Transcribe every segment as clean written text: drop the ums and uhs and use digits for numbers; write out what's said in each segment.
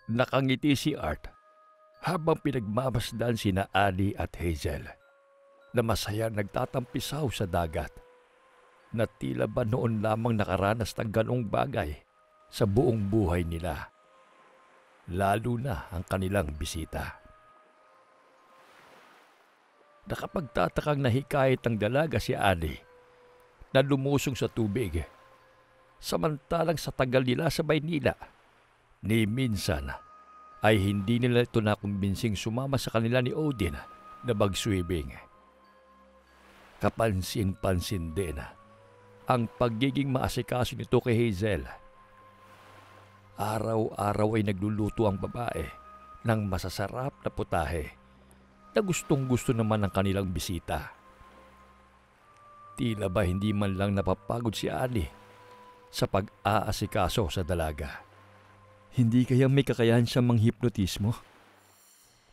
Nakangiti si Art habang pinagmamasdan sina Annie at Hazel na masaya nagtatampisaw sa dagat na tila ba noon lamang nakaranas ng ganong bagay sa buong buhay nila, lalo na ang kanilang bisita. Nakapagtatakang nahikayat ng dalaga si Annie na lumusong sa tubig, samantalang sa tagal nila sa Maynila, ni minsan ay hindi nila ito nakumbinsing sumama sa kanila ni Odin na mag-swimming. Kapansin-pansin din ang pagiging maasikaso nito kay Hazel. Araw-araw ay nagluluto ang babae ng masasarap na putahe na gustong-gusto naman ng kanilang bisita. Tila ba hindi man lang napapagod si Annie sa pag-aasikaso sa dalaga? Hindi kaya may kakayahan siyang manghipnotismo?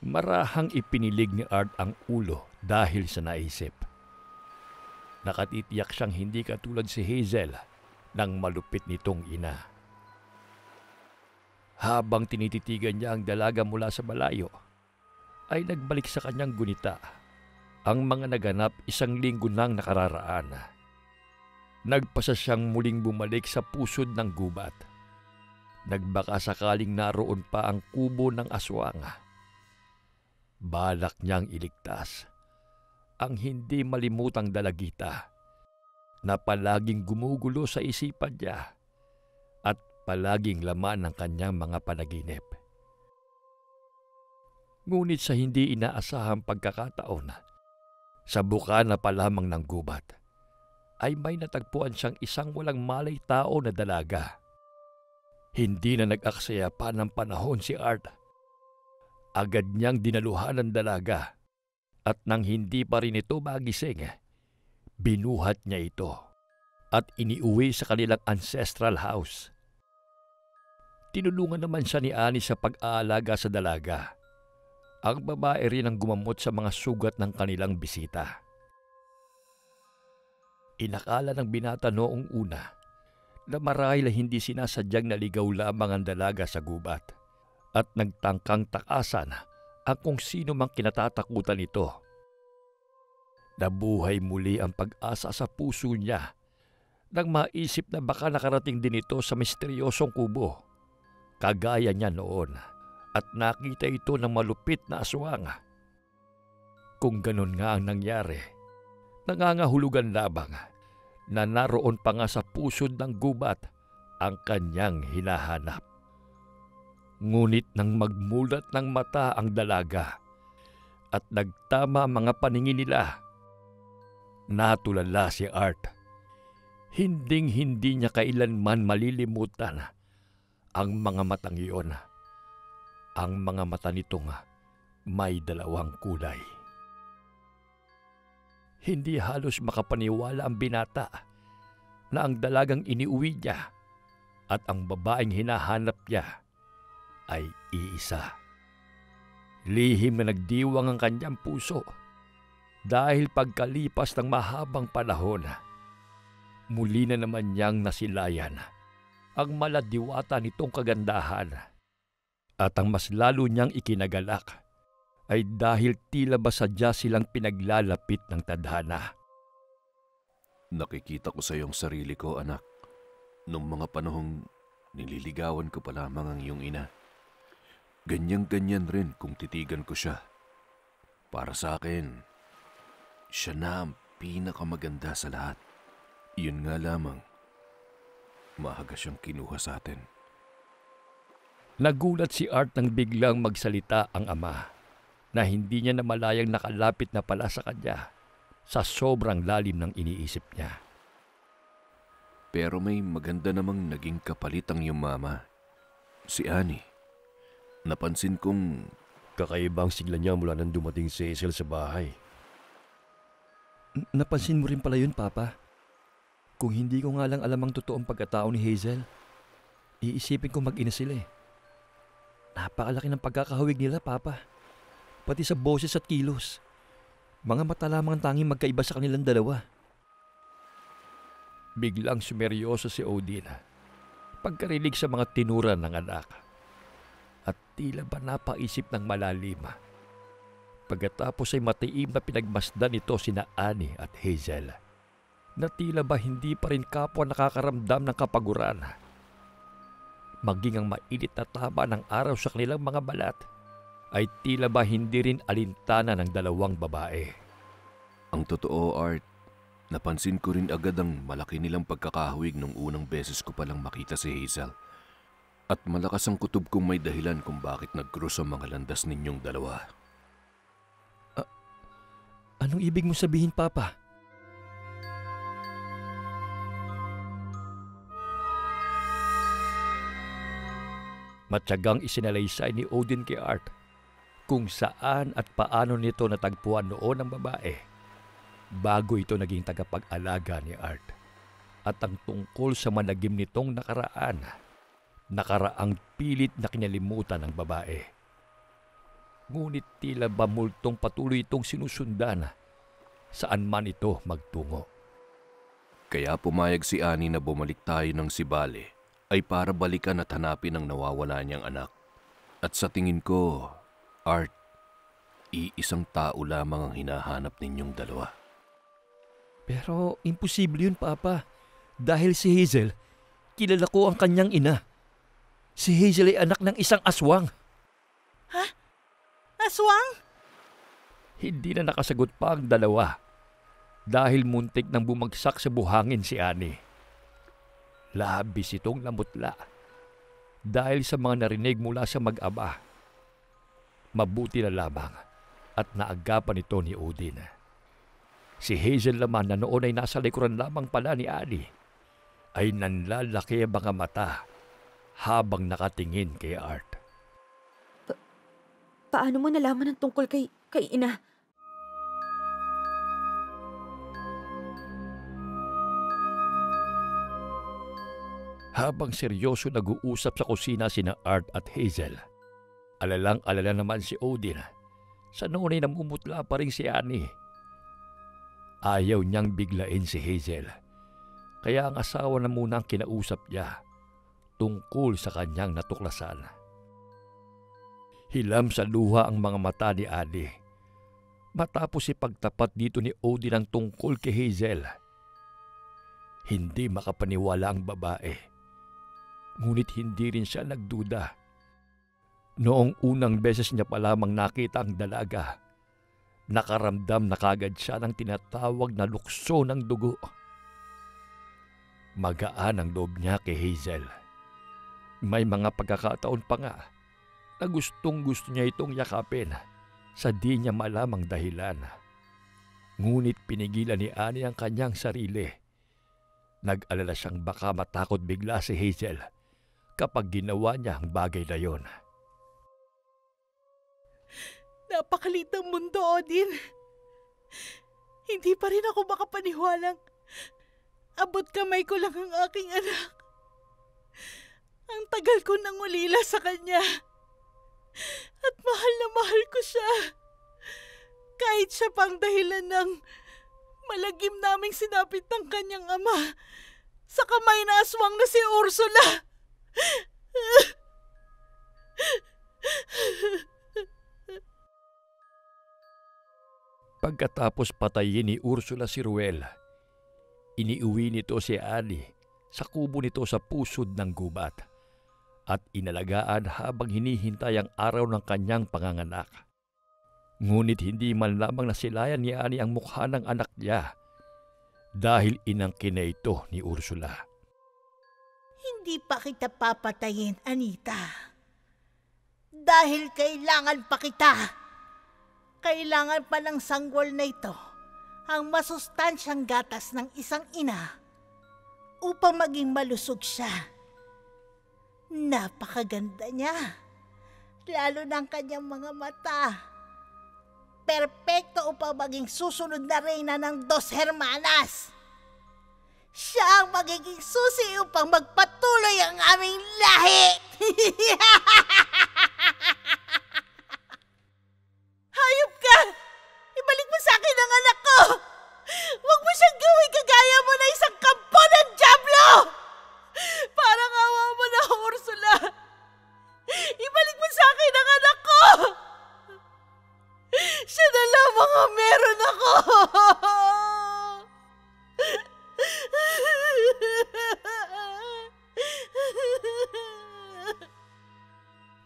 Marahang ipinilig ni Art ang ulo dahil sa naisip. Nakatitiyak siyang hindi katulad si Hazel ng malupit nitong ina. Habang tinititigan niya ang dalaga mula sa malayo, ay nagbalik sa kanyang gunita ang mga naganap 1 linggo nang nakararaan. Nagpasa siyang muling bumalik sa pusod ng gubat. Nagbaka sakaling naroon pa ang kubo ng aswang. Balak niyang iligtas ang hindi malimutang dalagita na palaging gumugulo sa isipan niya at palaging laman ng kanyang mga panaginip. Ngunit sa hindi inaasahang pagkakataon, sa bukana pa lamang ng gubat, ay may natagpuan siyang isang walang malay tao na dalaga. Hindi na nag-aksaya pa ng panahon si Art. Agad niyang dinaluhan ang dalaga at nang hindi pa rin ito magising, binuhat niya ito at iniuwi sa kanilang ancestral house. Tinulungan naman siya ni Annie sa pag-aalaga sa dalaga. Ang babae rin ang gumamot sa mga sugat ng kanilang bisita. Inakala ng binata noong una na marahil hindi sinasadyang naligaw lamang ang dalaga sa gubat at nagtangkang takasan ang kung sino mang kinatatakutan nito. Nabuhay muli ang pag-asa sa puso niya nang maisip na baka nakarating din ito sa misteryosong kubo, kagaya niya noon, at nakita ito ng malupit na aswang. Kung ganun nga ang nangyari, nangangahulugan lamang na naroon pa nga sa pusod ng gubat ang kanyang hinahanap. Ngunit nang magmulat ng mata ang dalaga at nagtama ang mga paningin nila, natulala si Art. Hinding-hindi niya kailanman malilimutan ang mga matang iyon. Ang mga mata nitong may 2 kulay. Hindi halos makapaniwala ang binata na ang dalagang iniuwi niya at ang babaeng hinahanap niya ay iisa. Lihim na nagdiwang ang kanyang puso dahil pagkalipas ng mahabang panahon, muli na naman niyang nasilayan ang maladiwata nitong kagandahan. At ang mas lalo niyang ikinagalak ay dahil tila ba sadya silang pinaglalapit ng tadhana. Nakikita ko sa iyong sarili ko, anak, nung mga panahong nililigawan ko pa lamang ang iyong ina. Ganyan-ganyan rin kung titigan ko siya. Para sa akin, siya na ang pinakamaganda sa lahat. Yun nga lamang, maaga siyang kinuha sa atin. Nagulat si Art nang biglang magsalita ang ama na hindi niya namalayang nakalapit na pala sa kanya sa sobrang lalim ng iniisip niya. Pero may maganda namang naging kapalit ang iyong mama, si Annie. Napansin kong kakaibang sigla niya mula nang dumating si Hazel sa bahay. Napansin mo rin pala yun, Papa. Kung hindi ko nga lang alam ang totoong pagkatao ni Hazel, iisipin ko mag-ina sila eh. Napakalaki ng pagkakahawig nila, Papa. Pati sa boses at kilos. Mga mata lamang ang tanging magkaiba sa kanilang dalawa. Biglang sumeryoso si Odin pagkarinig sa mga tinura ng anak. at tila ba napaisip ng malalim. Pagkatapos ay matiim na pinagmasdan nito sina Annie at Hazel, na tila ba hindi pa rin kapwa nakakaramdam ng kapaguran. Maging ang mainit na tama ng araw sa kanilang mga balat ay tila ba hindi rin alintana ng dalawang babae. Ang totoo, Art, napansin ko rin agad ang malaki nilang pagkakahawig nung unang beses ko palang makita si Hazel. At malakas ang kutob kong may dahilan kung bakit nag-cross ang mga landas ninyong dalawa. Anong ibig mo sabihin, Papa? Matyagang isinalaysay ni Odin kay Art kung saan at paano nito natagpuan noon ang babae bago ito naging tagapag-alaga ni Art, at ang tungkol sa managim nitong nakaraang pilit na kinalimutan ng babae. Ngunit tila ba multong patuloy itong sinusundan saan man ito magtungo. Kaya pumayag si Annie na bumalik tayo ng Sibale ay para balikan at hanapin ang nawawala niyang anak. At sa tingin ko, Art, iisang tao lamang ang hinahanap ninyong dalawa. Pero imposible yun, Papa. Dahil si Hazel, kilala ko ang kanyang ina. Si Hazel ay anak ng isang aswang. Ha? Aswang? Hindi na nakasagot pa ang dalawa dahil muntik nang bumagsak sa buhangin si Annie. Labis itong namutla dahil sa mga narinig mula sa mag-ama. Mabuti na lamang at naagapan ito ni Odin. Si Hazel naman na noon ay nasa likuran lamang pala ni Annie ay nanlalaki ang mga mata habang nakatingin kay Art. Paano mo nalaman ang tungkol kay ina? Habang seryoso nag-uusap sa kusina sina Art at Hazel, alalang-alala naman si Odin. Sa noon ay namumutla pa rin si Annie. Ayaw niyang biglain si Hazel, kaya ang asawa na muna ang kinausap niya tungkol sa kanyang natuklasan. Hilam sa luha ang mga mata ni Annie matapos ipagtapat dito ni Odin ang tungkol kay Hazel. Hindi makapaniwala ang babae, ngunit hindi rin siya nagduda. Noong unang beses niya pa lamang nakita ang dalaga, nakaramdam na kagad siya ng tinatawag na lukso ng dugo. Magaan ang loob niya kay Hazel. May mga pagkakataon pa nga na gustong-gusto niya itong yakapin sa di niya malamang dahilan. Ngunit pinigilan ni Annie ang kanyang sarili. Nag-alala siyang baka matakot bigla si Hazel kapag ginawa niya ang bagay na yon. Napakalit ng mundo, Odin. Hindi pa rin ako makapaniwalang abot kamay ko lang ang aking anak. Ang tagal ko nang ulila sa kanya. At mahal na mahal ko siya. Kahit siya pang dahilan ng malagim naming sinapit ng kanyang ama sa kamay na aswang na si Ursula. Pagkatapos patayin ni Ursula si Ruel, iniuwi nito si Annie sa kubo nito sa pusod ng gubat at inalagaan habang hinihintay ang araw ng kanyang panganganak. Ngunit hindi man lamang nasilayan ni Annie ang mukha ng anak niya dahil inangkin na ito ni Ursula. Hindi pa kita papatayin, Anita. Dahil kailangan pa kita. Kailangan pa ng sanggol na ito ang masustansyang gatas ng isang ina upang maging malusog siya. Napakaganda niya, lalo ng kanyang mga mata. Perpekto upang maging susunod na reyna ng Dos Hermanas. Siya ang magiging susi upang magpatuloy ang aming lahi. Hayop ka! Ibalik mo sa akin ang anak ko! Huwag mo siyang gawin kagaya mo na isang kampo ng dyablo! Parang awa mo na, Ursula! Ibalik mo sa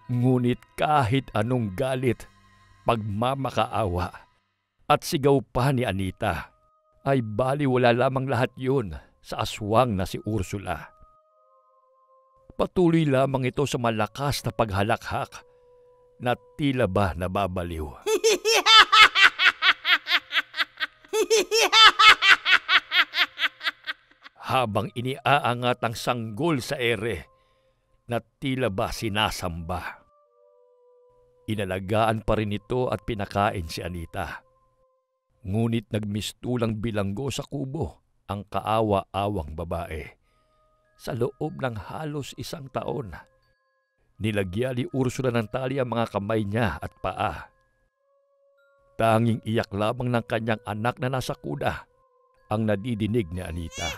Ngunit kahit anong galit, pagmamakaawa at sigaw pa ni Anita, ay baliwala lamang lahat yun sa aswang na si Ursula. Patuloy lamang ito sa malakas na paghalakhak na tila ba nababaliw. Habang iniaangat ang sanggol sa ere na tila ba sinasamba. Inalagaan pa rin ito at pinakain si Anita. Ngunit nagmistulang bilanggo sa kubo ang kaawa-awang babae. Sa loob ng halos 1 taon, nilagyan ni Ursula ng tali ang mga kamay niya at paa. Tanging iyak lamang ng kanyang anak na nasa kuda ang nadidinig ni Anita.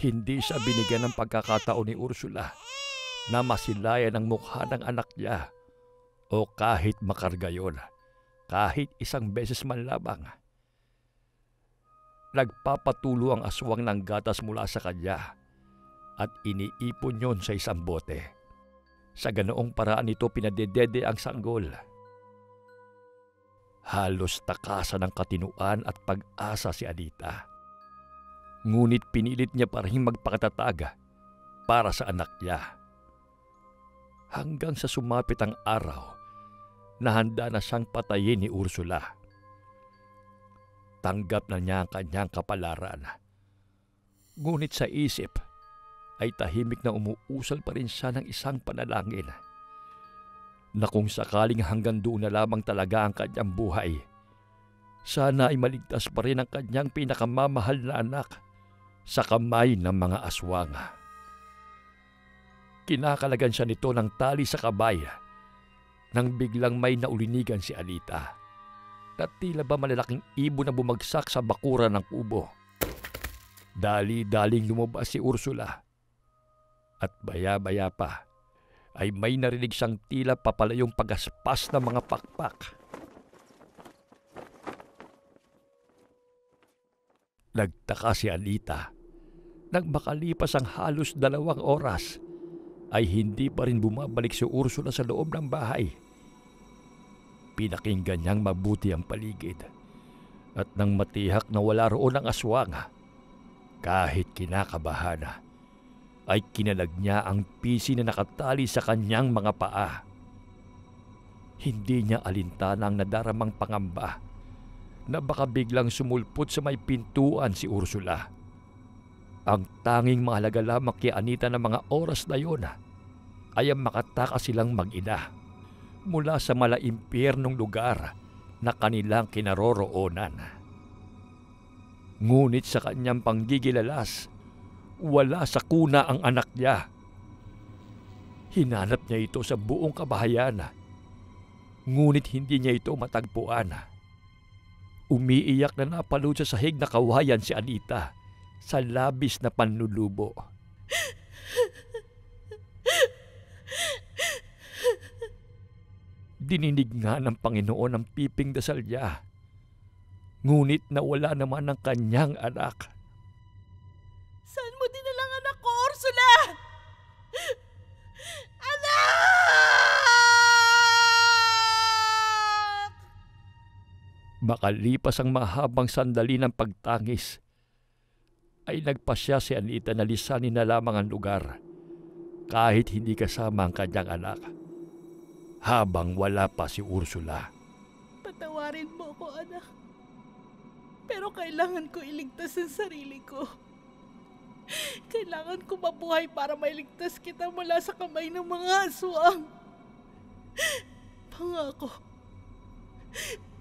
Hindi siya binigyan ng pagkakataon ni Ursula na masilayan ang mukha ng anak niya o kahit makarga yun, kahit 1 beses man lamang. Nagpapatulo ang aswang ng gatas mula sa kanya at iniipon yon sa 1 bote. Sa ganoong paraan ito pinadedede ang sanggol. Halos takasan ng katinuan at pag-asa si Anita. Ngunit pinilit niya pa rin magpakatatag para sa anak niya. Hanggang sa sumapit ang araw na handa na siyang patayin ni Ursula. Tanggap na niya ang kanyang kapalaran. Ngunit sa isip ay tahimik na umuusal pa rin siya ng isang panalangin na kung sakaling hanggang doon na lamang talaga ang kanyang buhay, sana ay maligtas pa rin ang kanyang pinakamamahal na anak sa kamay ng mga aswang. Kinakalagan siya nito ng tali sa kabay nang biglang may naulinigan si Anita na tila ba malalaking ibon na bumagsak sa bakuran ng kubo. Dali-daling lumabas si Ursula at baya-baya pa ay may narinig siyang tila papalayong pagaspas ng mga pakpak. Nagtaka si Anita. Nang makalipas ang halos 2 oras, ay hindi pa rin bumabalik si Ursula sa loob ng bahay. Pinakinggan niyang mabuti ang paligid at nang matihak na wala roon ang aswang, kahit kinakabahan, ay kinalag niya ang pisi na nakatali sa kanyang mga paa. Hindi niya alintanang nadaramang pangamba na baka biglang sumulpot sa may pintuan si Ursula. Ang tanging mahalaga lamang kay Anita ng mga oras na yon ay ang makatakas silang mag-ina mula sa malaimpyernong lugar na kanilang kinaroroonan. Ngunit sa kanyang panggigilalas, wala sa kuna ang anak niya. Hinanap niya ito sa buong kabahayan, ngunit hindi niya ito matagpuan. Umiiyak na napalod sa sahig na kawayan si Anita sa labis na panlulubo. Dininig nga ng Panginoon ang piping dasal niya, ngunit nawala naman ang kanyang anak. Saan mo dinalang anak ko, Ursula? Anak! Makalipas ang mahabang sandali ng pagtangis, ay nagpasya si Anita na lisanin na lamang ang lugar kahit hindi kasama ang kanyang anak, habang wala pa si Ursula. Patawarin mo ako, anak. Pero kailangan ko iligtas ang sarili ko. Kailangan ko mabuhay para mailigtas kita mula sa kamay ng mga aswang. Pangako,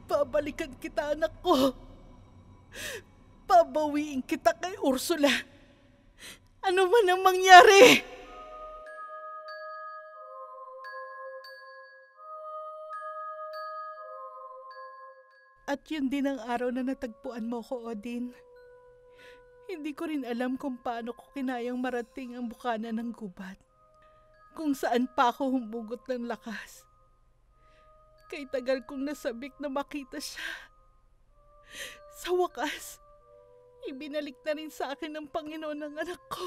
babalikan kita, anak ko. Babawiin kita kay Ursula. Ano man ang mangyari. At yun din ang araw na natagpuan mo ko, Odin. Hindi ko rin alam kung paano ko kinayang marating ang bukana ng gubat. Kung saan pa ako humugot ng lakas. Kay tagal kong nasabik na makita siya. Sa wakas, ibinalik na rin sa akin ng Panginoon ng anak ko.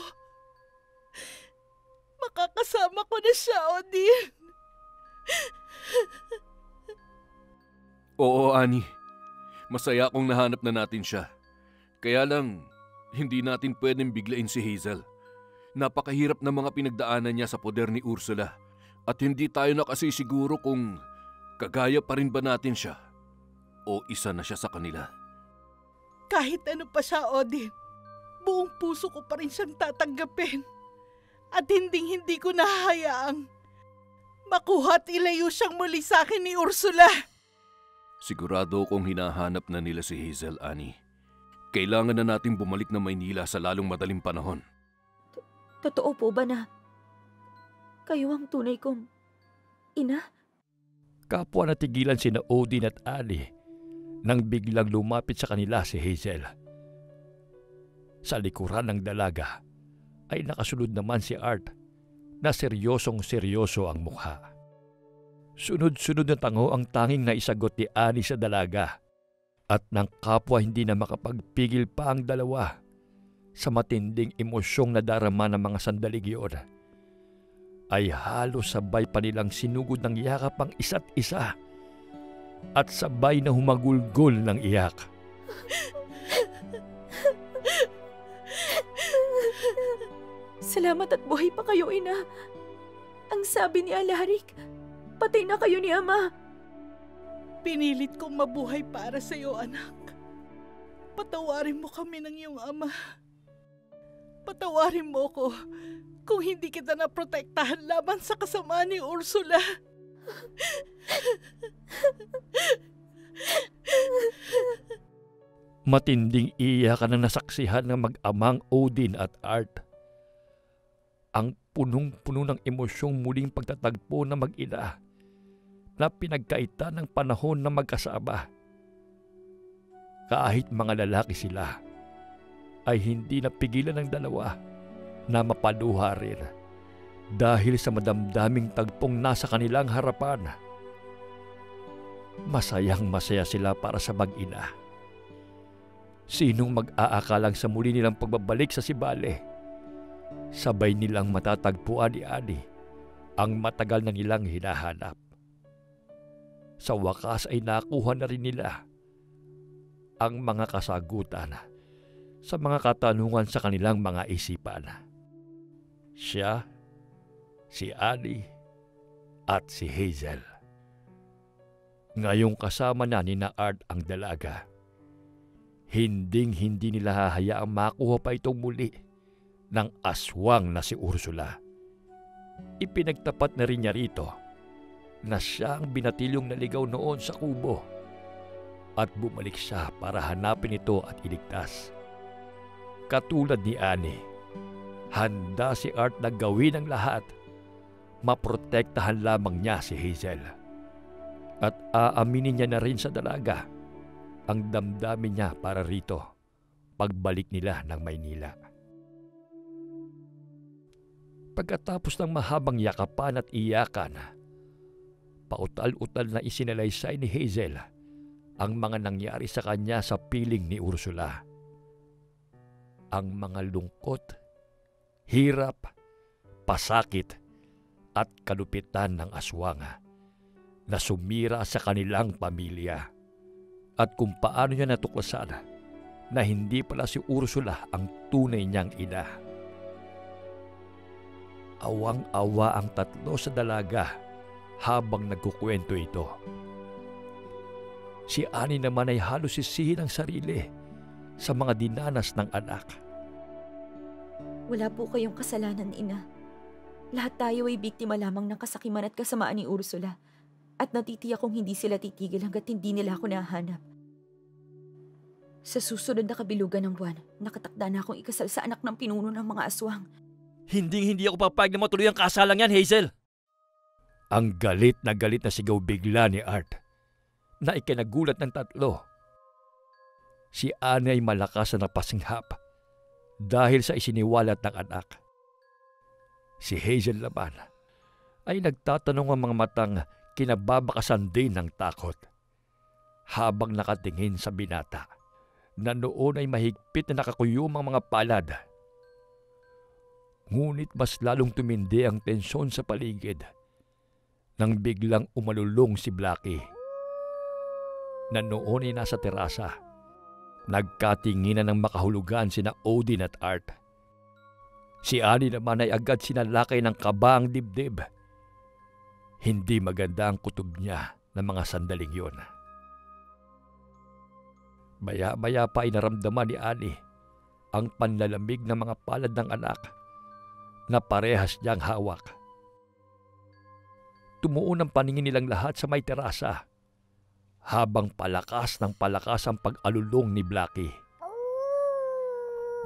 Makakasama ko na siya, Odin. Oo, Annie. Masaya akong nahanap na natin siya. Kaya lang, hindi natin pwedeng biglain si Hazel. Napakahirap na mga pinagdaanan niya sa poder ni Ursula at hindi tayo nakasisiguro kung kagaya pa rin ba natin siya o isa na siya sa kanila. Kahit ano pa siya, Odin, buong puso ko pa rin siyang tatanggapin. At hindi ko nahahayaang makuha at ilayo siyang muli sa akin ni Ursula. Sigurado kong hinahanap na nila si Hazel, Annie. Kailangan na nating bumalik na Maynila sa lalong madaling panahon. Totoo po ba na kayo ang tunay kong ina? Kapwa natigilan sina Odin at Annie nang biglang lumapit sa kanila si Hazel. Sa likuran ng dalaga ay nakasunod naman si Art na seryosong-seryoso ang mukha. Sunod-sunod na tango ang tanging naisagot ni Annie sa dalaga at nang kapwa hindi na makapagpigil pa ang dalawa sa matinding emosyong nadarama ng mga sandaling iyon, ay halos sabay pa nilang sinugod ng yakap ang isa't isa at sabay na humagulgol ng iyak. Salamat at buhay pa kayo, ina. Ang sabi ni Alaric, patay na kayo ni Ama. Pinilit kong mabuhay para sa iyo, anak. Patawarin mo kami ng iyong ama. Patawarin mo ko kung hindi kita naprotektahan laban sa kasamaan ni Ursula. Matinding iyakan ang nasaksihan ng mag-amang Odin at Art. Ang punong-puno ng emosyong muling pagtatagpo ng mag-ina na pinagkaitan ng panahon na magkasama. Kahit mga lalaki sila, ay hindi napigilan ng dalawa na mapaluha rin dahil sa madamdaming tagpong nasa kanilang harapan. Masayang-masaya sila para sa mag-ina. Sinong mag-aakalang sa muli nilang pagbabalik sa Sibale, sabay nilang matatagpuan ni Annie ang matagal na nilang hinahanap. Sa wakas ay nakuha na rin nila ang mga kasagutan sa mga katanungan sa kanilang mga isipan. Siya, si Annie, at si Hazel. Ngayong kasama na ni Art ang dalaga, hindi nila hahayaang makuha pa itong muli ng aswang na si Ursula. Ipinagtapat na rin niya rito na siya ang binatilyong naligaw noon sa kubo at bumalik siya para hanapin ito at iligtas. Katulad ni Annie, handa si Art na gawin ang lahat, maprotektahan lamang niya si Hazel. At aaminin niya na rin sa dalaga ang damdamin niya para rito pagbalik nila ng Maynila. Pagkatapos ng mahabang yakapan at iyakan, pautal-utal na isinalaysay ni Hazel ang mga nangyari sa kanya sa piling ni Ursula. Ang mga lungkot, hirap, pasakit at kalupitan ng aswang na sumira sa kanilang pamilya at kung paano niya natuklasan na hindi pala si Ursula ang tunay niyang ina. Awang-awa ang tatlo sa dalaga habang nagkukwento ito. Si Annie naman ay halos sisihin ang sarili sa mga dinanas ng anak. Wala po kayong kasalanan, ina. Lahat tayo ay biktima lamang ng kasakiman at kasamaan ni Ursula. At natitiyak kong hindi sila titigil hanggat hindi nila ako nahanap. Sa susunod na kabilugan ng buwan, nakatakda na akong ikasal sa anak ng pinuno ng mga aswang. Hindi ako papayag na matuloy ang kasalang yan, Hazel. Ang galit na sigaw bigla ni Art na ikinagulat ng tatlo. Si Annie ay malakas na napasinghap dahil sa isiniwalat ng anak. Si Hazel naman ay nagtatanong ang mga matang kinababakasan din ng takot habang nakatingin sa binata na noon ay mahigpit na nakakuyom ang mga palad. Ngunit mas lalong tumindi ang tensyon sa paligid nang biglang umalulong si Blackie, na noon ay nasa terasa. Nagkatinginan ng makahulugan sina Odin at Art. Si Annie naman ay agad sinalakay ng kaba ang dibdib. Hindi maganda ang kutob niya ng mga sandaling yun. Maya-maya pa ay naramdaman ni Annie ang panlalamig ng mga palad ng anak na parehas niyang hawak. Tumuon ang paningin nilang lahat sa may terasa habang palakas ng palakas ang pag-alulong ni Blackie.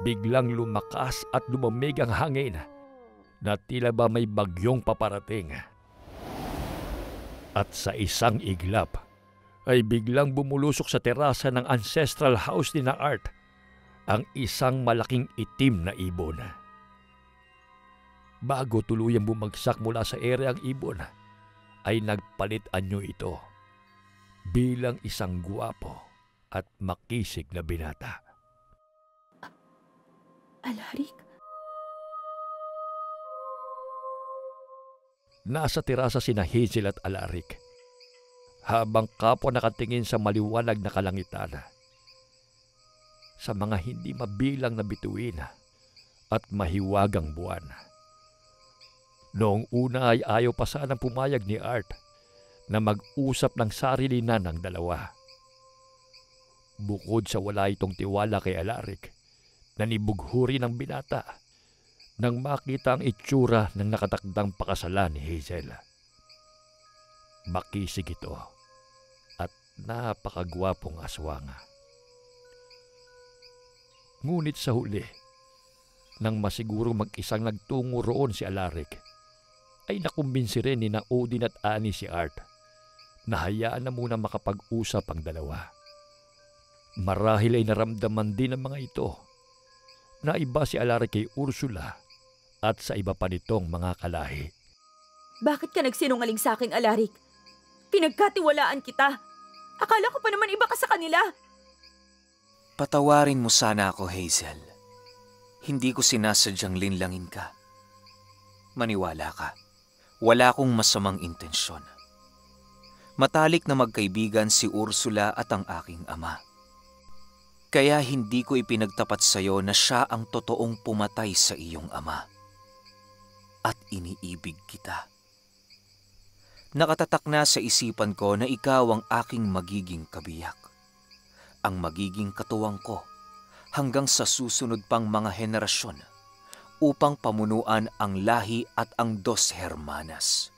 Biglang lumakas at lumamig ang hangin na tila ba may bagyong paparating. At sa isang iglap ay biglang bumulusok sa terasa ng ancestral house ni na Art ang isang malaking itim na ibon. Bago tuluyang bumagsak mula sa ere ang ibon, ay nagpalit anyo ito bilang isang guwapo at makisig na binata. Alaric? Nasa terasa sina Hazel at Alaric, habang kapwa nakatingin sa maliwanag na kalangitan, sa mga hindi mabilang na bituin at mahiwagang buwan. Noong una ay ayaw pa sanang pumayag ni Art na mag-usap ng sarili na ng dalawa. Bukod sa wala itong tiwala kay Alaric, nanibughuri ng binata nang makita ang itsura ng nakatakdang pakasalan ni Hazel. Makisig ito at napakagwapong aswang. Ngunit sa huli, nang masiguro mag-isang nagtungo roon si Alaric, ay nakumbinsi rin ni na Odin at Annie si Art na hayaan na muna makapag-usap ang dalawa. Marahil ay naramdaman din ng mga ito na iba si Alaric kay Ursula at sa iba pa nitong mga kalahi. Bakit ka nagsinungaling sa akin, Alaric? Pinagkatiwalaan kita. Akala ko pa naman iba ka sa kanila. Patawarin mo sana ako, Hazel. Hindi ko sinasadyang linlangin ka. Maniwala ka. Wala akong masamang intensyon. Matalik na magkaibigan si Ursula at ang aking ama. Kaya hindi ko ipinagtapat sa iyo na siya ang totoong pumatay sa iyong ama. At iniibig kita. Nakatatak na sa isipan ko na ikaw ang aking magiging kabiyak. Ang magiging katuwang ko hanggang sa susunod pang mga henerasyon upang pamunuan ang lahi at ang Dos Hermanas.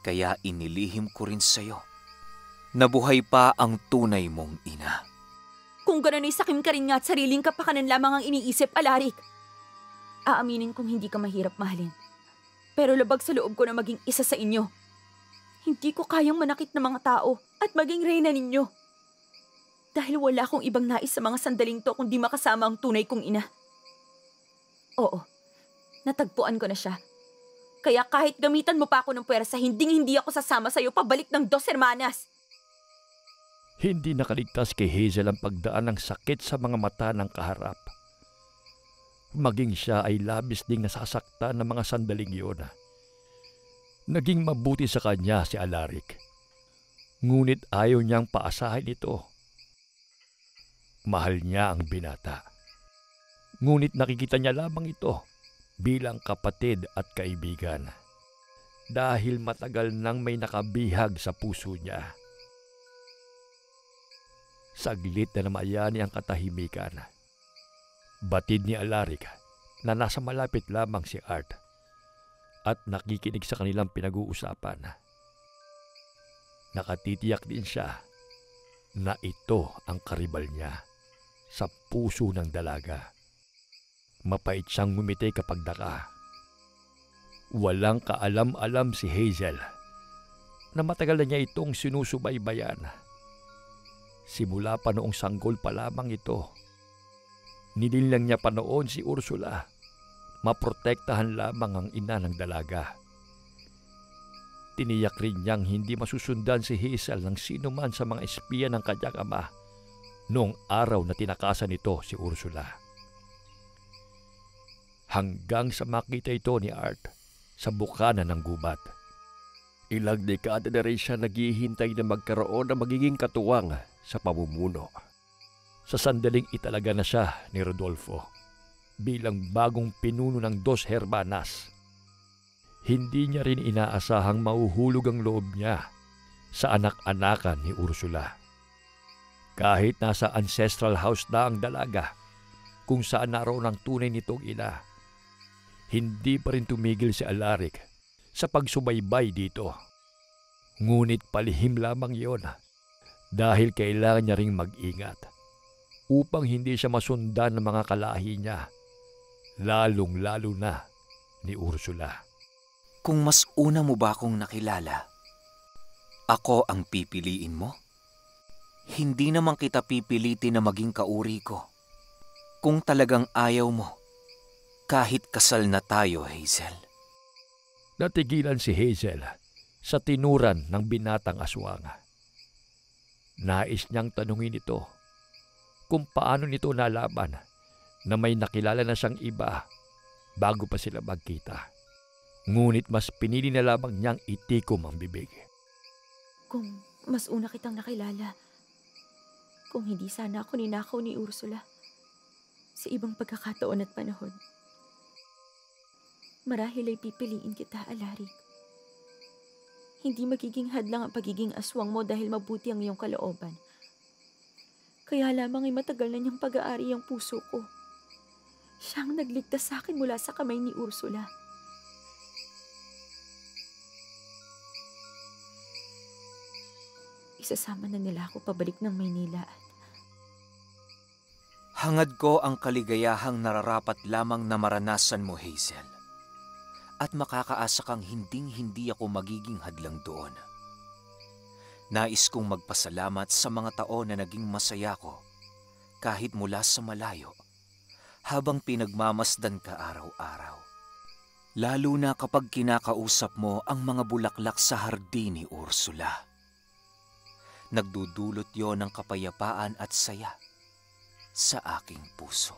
Kaya inilihim ko rin sa iyo na buhay pa ang tunay mong ina. Kung gano'n ay sakim ka rin nga at sariling kapakanan lamang ang iniisip, Alaric. Aaminin kong hindi ka mahirap mahalin. Pero labag sa loob ko na maging isa sa inyo. Hindi ko kayang manakit ng mga tao at maging reyna ninyo. Dahil wala akong ibang nais sa mga sandaling to kundi makasama ang tunay kong ina. Oo, natagpuan ko na siya. Kaya kahit gamitan mo pa ako ng puwersa, hindi ako sasama sa'yo pabalik ng Dos Hermanas. Hindi nakaligtas kay Hazel ang pagdaan ng sakit sa mga mata ng kaharap. Maging siya ay labis ding nasasaktan ng mga sandaling yun. Naging mabuti sa kanya si Alaric. Ngunit ayaw niyang paasahin ito. Mahal niya ang binata. Ngunit nakikita niya lamang ito bilang kapatid at kaibigan. Dahil matagal nang may nakabihag sa puso niya. Saglit na namayani ang katahimikan. Batid ni Alaric na nasa malapit lamang si Art at nakikinig sa kanilang pinag-uusapan. Nakatitiyak din siya na ito ang karibal niya sa puso ng dalaga. Mapait siyang ngumiti kapag daka. Walang kaalam-alam si Hazel na matagal na niya itong sinusubaybayan. Simula pa noong sanggol pa lamang ito. Nilinlang niya pa noon si Ursula. Maprotektahan lamang ang ina ng dalaga. Tiniyak rin niyang hindi masusundan si Hazel ng sino man sa mga espiya ng kanyang ama noong araw na tinakasan nito si Ursula. Hanggang sa makita ito ni Art sa bukana ng gubat. Ilang dekada na rin siya naghihintay na magkaroon ng magiging katuwang sa pamumuno. Sa sandaling italaga na siya ni Rodolfo bilang bagong pinuno ng Dos Hermanas. Hindi niya rin inaasahang mahuhulog ang loob niya sa anak-anakan ni Ursula. Kahit nasa ancestral house na ang dalaga kung saan naroon ang tunay nitong ina, hindi pa rin tumigil si Alaric sa pagsubaybay dito. Ngunit palihim lamang iyon dahil kailangan niya ring mag-ingat upang hindi siya masundan ng mga kalahi niya, lalong-lalo na ni Ursula. Kung mas una mo ba akong nakilala, ako ang pipiliin mo? Hindi naman kita pipilitin na maging kauri ko. Kung talagang ayaw mo, kahit kasal na tayo, Hazel. Natigilan si Hazel sa tinuran ng binatang aswang. Nais niyang tanungin ito kung paano nito nalaman na may nakilala na siyang iba bago pa sila magkita. Ngunit mas pinili na lamang niyang itikom ang bibig. Kung mas una kitang nakilala, kung hindi sana ako ninakaw ni Ursula sa ibang pagkakataon at panahon, marahil ay pipiliin kita, Alaric. Hindi magiging hadlang ang pagiging aswang mo dahil mabuti ang iyong kalooban. Kaya lamang ay matagal na niyang pag-aari ang puso ko. Siya ang nagligtas sa akin mula sa kamay ni Ursula. Isasama na nila ako pabalik ng Maynila at Hangad ko ang kaligayahang nararapat lamang na maranasan mo, Hazel. At makakaasa kang hinding-hindi ako magiging hadlang doon. Nais kong magpasalamat sa mga taon na naging masaya ko kahit mula sa malayo habang pinagmamasdan ka araw-araw. Lalo na kapag kinakausap mo ang mga bulaklak sa hardin ni Ursula. Nagdudulot yon ng kapayapaan at saya sa aking puso.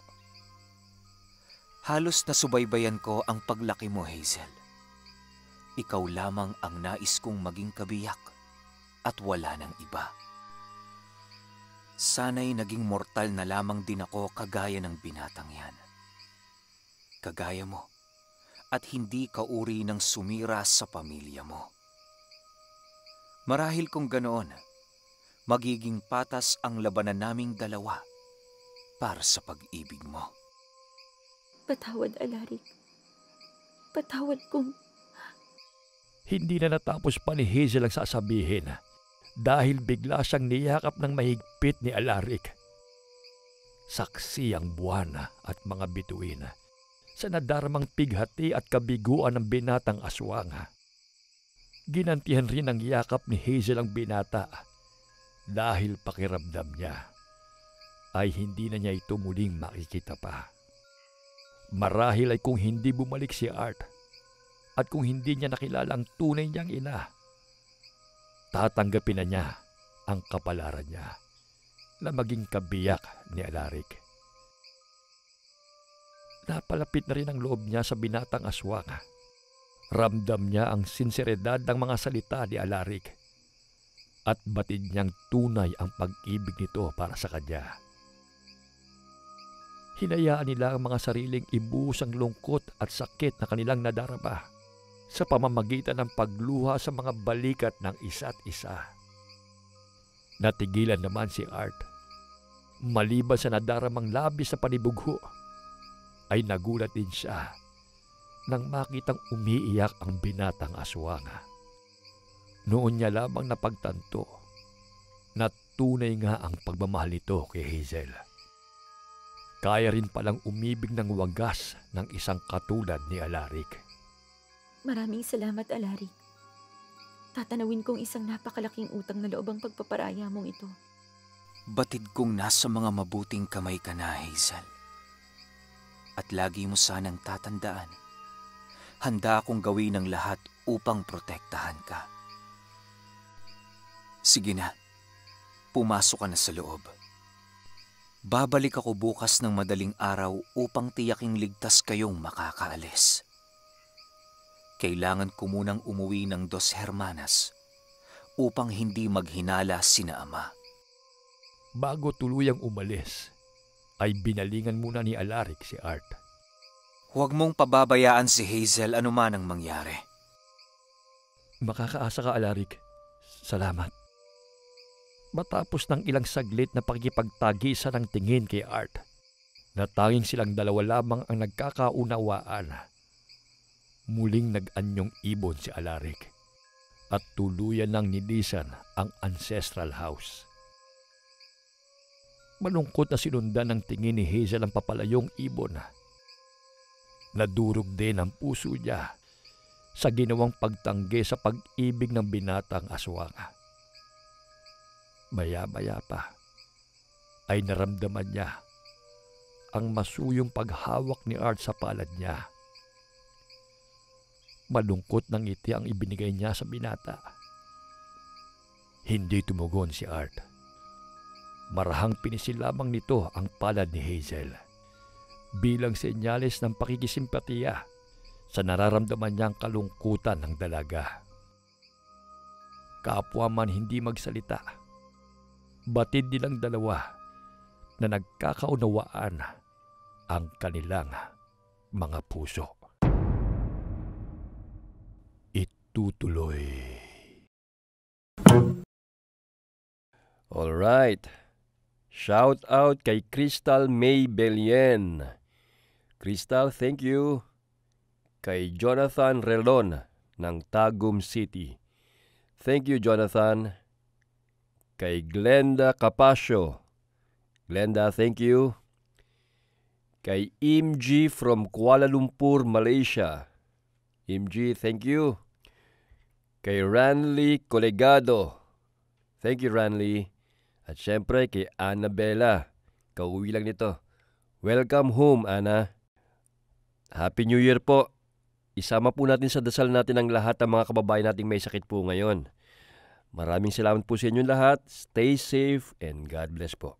Halos nasubaybayan ko ang paglaki mo, Hazel. Ikaw lamang ang nais kong maging kabiyak at wala nang iba. Sana'y naging mortal na lamang din ako kagaya ng binatang yan. Kagaya mo at hindi kauri ng sumira sa pamilya mo. Marahil kung ganoon, magiging patas ang labanan naming dalawa para sa pag-ibig mo. patawad, Alaric. Patawad kung... Hindi na natapos pa ni Hazel ang sasabihin dahil bigla siyang niyakap ng mahigpit ni Alaric. Saksi ang buwan at mga bituin sa nadaramang pighati at kabiguan ng binatang aswang. Ginantihan rin ang yakap ni Hazel ang binata dahil pakiramdam niya ay hindi na niya ito muling makikita pa. Marahil ay kung hindi bumalik si Art at kung hindi niya nakilala ang tunay niyang ina, tatanggapin na niya ang kapalaran niya na maging kabiyak ni Alaric. Napalapit na rin ang loob niya sa binatang aswang. Ramdam niya ang sinseridad ng mga salita ni Alaric at batid niyang tunay ang pag-ibig nito para sa kanya. Hinayaan nila ang mga sariling ibuhos ang lungkot at sakit na kanilang nadarama sa pamamagitan ng pagluha sa mga balikat ng isa't isa. Natigilan naman si Art. Maliban sa nadaramang labis sa panibugho, ay nagulat din siya nang makitang umiiyak ang binatang aswang. Noon niya lamang napagtanto na tunay nga ang pagmamahal nito kay Hazel. Kaya rin palang umibig ng wagas ng isang katulad ni Alaric. Maraming salamat, Alaric. Tatanawin kong isang napakalaking utang na loob ang pagpaparaya mong ito. Batid kong nasa mga mabuting kamay ka na, Hazel. At lagi mo sanang tatandaan, handa akong gawin ang lahat upang protektahan ka. Sige na, pumasok ka na sa loob. Babalik ako bukas ng madaling araw upang tiyaking ligtas kayong makakaalis. Kailangan ko munang umuwi ng Dos Hermanas upang hindi maghinala sina ama. Bago tuluyang umalis, ay binalingan muna ni Alaric si Art. Huwag mong pababayaan si Hazel anuman ang mangyari. Makakaasa ka, Alaric. Salamat. Matapos ng ilang saglit na pakikipagtagisa ng tingin kay Art, na tanging silang dalawa lamang ang nagkakaunawaan, muling nag-anyong ibon si Alaric at tuluyan ng nilisan ang ancestral house. Malungkot na sinundan ng tingin ni Hazel ang papalayong ibon. Nadurog din ang puso niya sa ginawang pagtanggi sa pag-ibig ng binatang aswang. Maya-maya pa ay naramdaman niya ang masuyong paghawak ni Art sa palad niya. Malungkot ng ngiti ang ibinigay niya sa binata. Hindi tumugon si Art. Marahang pinisil lamang nito ang palad ni Hazel bilang senyales ng pakikisimpatiya sa nararamdaman niyang kalungkutan ng dalaga. Kapwa man hindi magsalita, batid nilang dalawa na nagkakaunawaan ang kanilang mga puso. Itutuloy. Alright. Shout out kay Crystal May Belien. Crystal, thank you. Kay Jonathan Relon ng Tagum City. Thank you, Jonathan. Kay Glenda Capasio. Glenda, thank you. Kay MG from Kuala Lumpur, Malaysia. MG, thank you. Kay Ranley Colegado. Thank you, Ranley. At syempre kay Annabella. Kauwi lang nito. Welcome home, Anna. Happy New Year po. Isama po natin sa dasal natin ang lahat ng mga kababayan nating may sakit po ngayon. Maraming salamat po sa inyong lahat. Stay safe and God bless po.